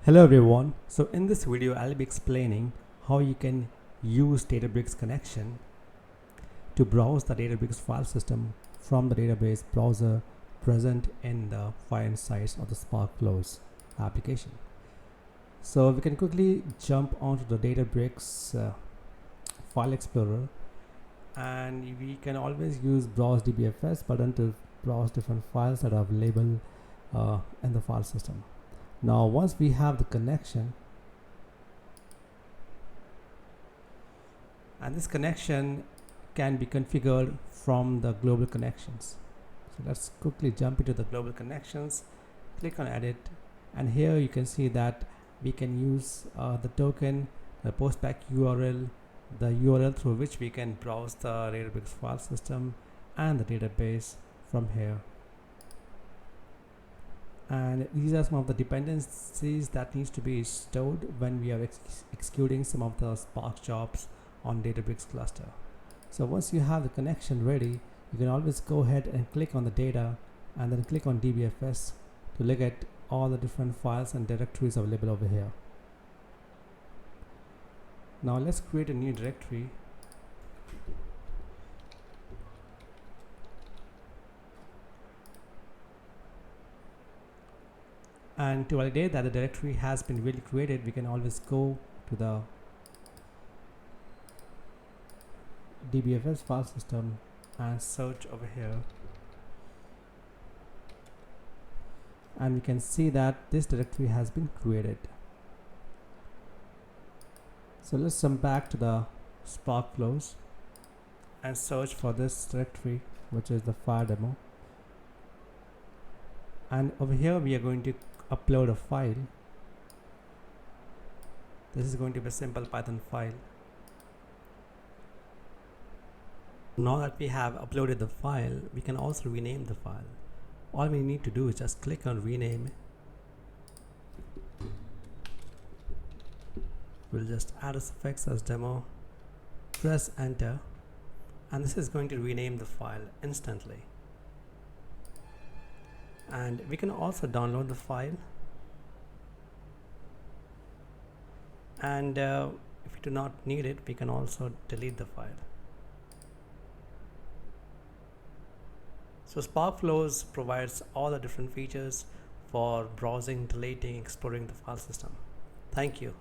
Hello everyone. So in this video I'll be explaining how you can use Databricks connection to browse the Databricks file system from the database browser present in the file insights of the Sparkflows application. So we can quickly jump onto the Databricks file explorer, and we can always use browse dbfs button to browse different files that are available in the file system. Now once we have the connection, and this connection can be configured from the global connections. So let's quickly jump into the global connections, click on edit, and here you can see that we can use the token, the postback URL, the URL through which we can browse the Databricks file system and the database from here. And these are some of the dependencies that needs to be stored when we are executing some of the Spark jobs on Databricks cluster. So once you have the connection ready, you can always go ahead and click on the data and then click on dbfs to look at all the different files and directories available over here. Now let's create a new directory. And to validate that the directory has been really created, we can always go to the dbfs file system and search over here, and we can see that this directory has been created. So let's jump back to the Sparkflows and search for this directory, which is the file demo, and over here we are going to upload a file. This is going to be a simple Python file. Now that we have uploaded the file, we can also rename the file. All we need to do is just click on rename. We'll just add a suffix as demo, press enter, and this is going to rename the file instantly. And we can also download the file, and if we do not need it, we can also delete the file. So Sparkflows provides all the different features for browsing, deleting, exploring the file system. Thank you.